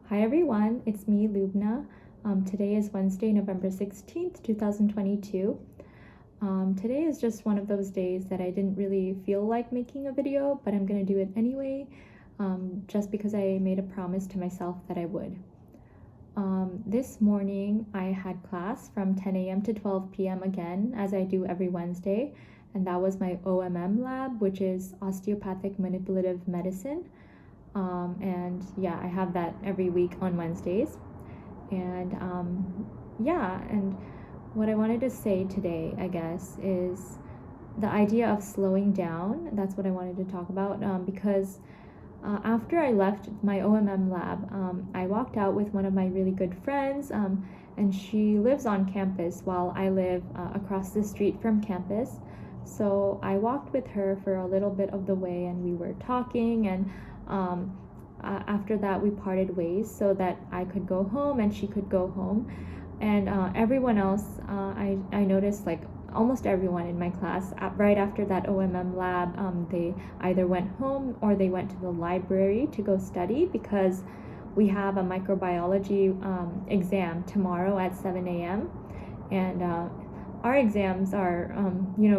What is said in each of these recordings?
Hi everyone, it's me, Lubna. Today is Wednesday, November 16th, 2022. Today is just one of those days that I didn't really feel like making a video, but I'm gonna do it anyway, just because I made a promise to myself that I would. This morning I had class from 10 a.m. to 12 p.m. again, as I do every Wednesday, and that was my OMM lab, which is osteopathic manipulative medicine. And yeah, I have that every week on Wednesdays. And and what I wanted to say today, I guess, is the idea of slowing down. That's what I wanted to talk about because after I left my OMM lab, I walked out with one of my really good friends, and she lives on campus while I live across the street from campus. So I walked with her for a little bit of the way, and we were talking, and after that we parted ways so that I could go home and she could go home. And everyone else, I noticed, like almost everyone in my class, right after that OMM lab, they either went home or they went to the library to go study because we have a microbiology exam tomorrow at 7 a.m. And our exams are,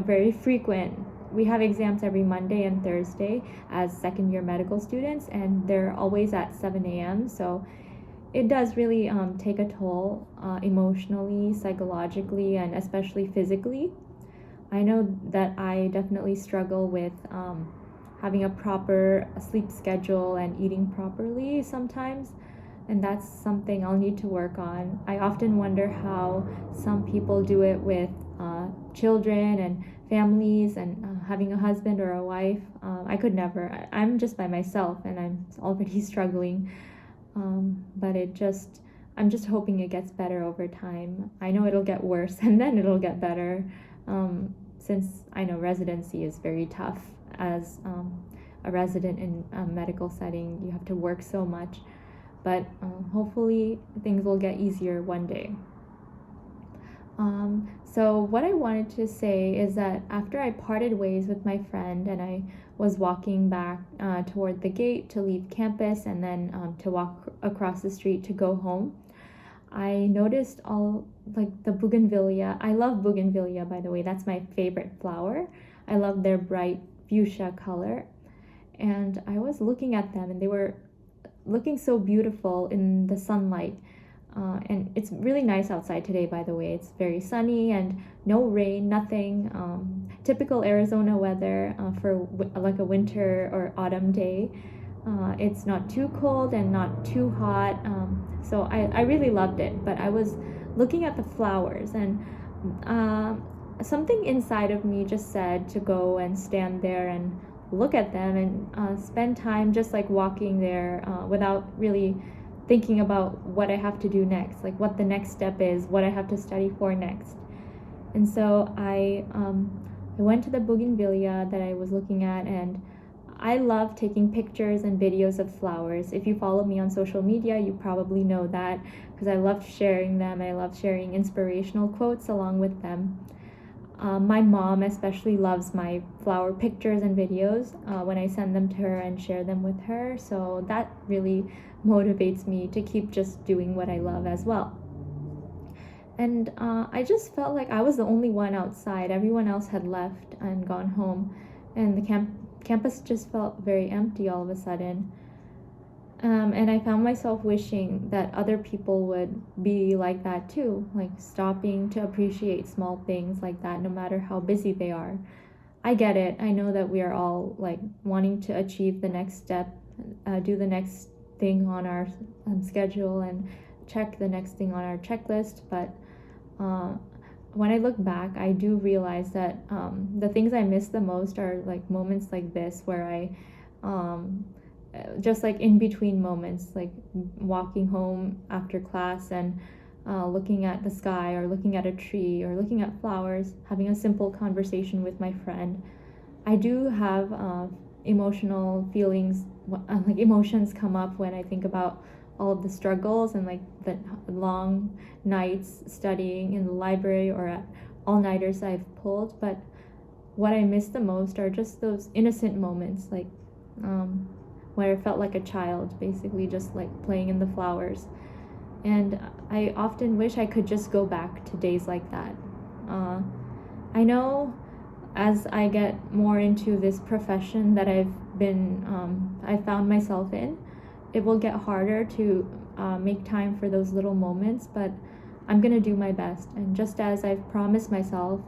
very frequent. We have exams every Monday and Thursday as second year medical students, and they're always at 7 a.m. So it does really take a toll emotionally, psychologically, and especially physically. I know that I definitely struggle with having a proper sleep schedule and eating properly sometimes, and that's something I'll need to work on. I often wonder how some people do it with children and families and having a husband or a wife. I could never. I'm just by myself and I'm already struggling. But I'm just hoping it gets better over time. I know it'll get worse and then it'll get better, since I know residency is very tough. As a resident in a medical setting, you have to work so much, but hopefully things will get easier one day. So what I wanted to say is that after I parted ways with my friend and I was walking back toward the gate to leave campus and then to walk across the street to go home, I noticed all like the bougainvillea. I love bougainvillea, by the way. That's my favorite flower. I love their bright fuchsia color. And I was looking at them and they were looking so beautiful in the sunlight. And it's really nice outside today, by the way. It's very sunny and no rain, nothing. Typical Arizona weather for like a winter or autumn day. It's not too cold and not too hot. So I really loved it. But I was looking at the flowers and something inside of me just said to go and stand there and look at them and spend time just like walking there without really thinking about what I have to do next, like what the next step is, what I have to study for next. And so I went to the bougainvillea that I was looking at, and I love taking pictures and videos of flowers. If you follow me on social media, you probably know that because I love sharing them. I love sharing inspirational quotes along with them. My mom especially loves my flower pictures and videos when I send them to her and share them with her. So that really motivates me to keep just doing what I love as well. And I just felt like I was the only one outside. Everyone else had left and gone home, and the campus just felt very empty all of a sudden. And I found myself wishing that other people would be like that too, like stopping to appreciate small things like that, no matter how busy they are. I get it. I know that we are all like wanting to achieve the next step, do the next thing on our schedule, and check the next thing on our checklist. But when I look back, I do realize that the things I miss the most are like moments like this where I just like in between moments, like walking home after class and looking at the sky or looking at a tree or looking at flowers, having a simple conversation with my friend. I do have emotional feelings, like emotions come up when I think about all of the struggles and like the long nights studying in the library or at all-nighters I've pulled. But what I miss the most are just those innocent moments, like where I felt like a child, basically just like playing in the flowers. And I often wish I could just go back to days like that. I know as I get more into this profession that I found myself in, it will get harder to make time for those little moments, but I'm gonna do my best. And just as I've promised myself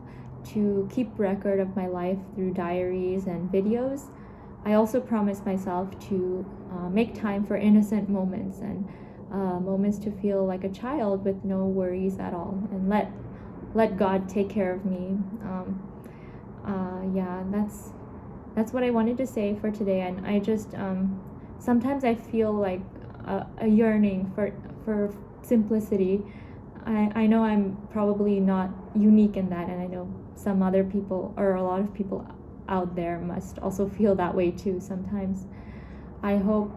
to keep record of my life through diaries and videos, I also promised myself to make time for innocent moments and moments to feel like a child with no worries at all, and let God take care of me. Yeah, that's what I wanted to say for today. And I just sometimes I feel like a yearning for simplicity. I know I'm probably not unique in that, and I know some other people, or a lot of people out there, must also feel that way too sometimes. I hope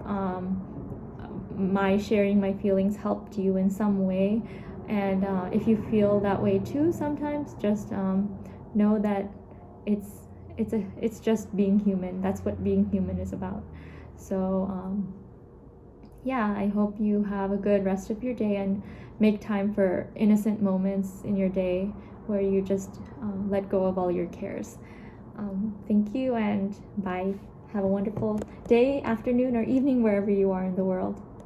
my sharing my feelings helped you in some way, and if you feel that way too sometimes, just know that it's just being human. That's what being human is about. So yeah, I hope you have a good rest of your day and make time for innocent moments in your day where you just let go of all your cares. Thank you, and bye. Have a wonderful day, afternoon, or evening wherever you are in the world.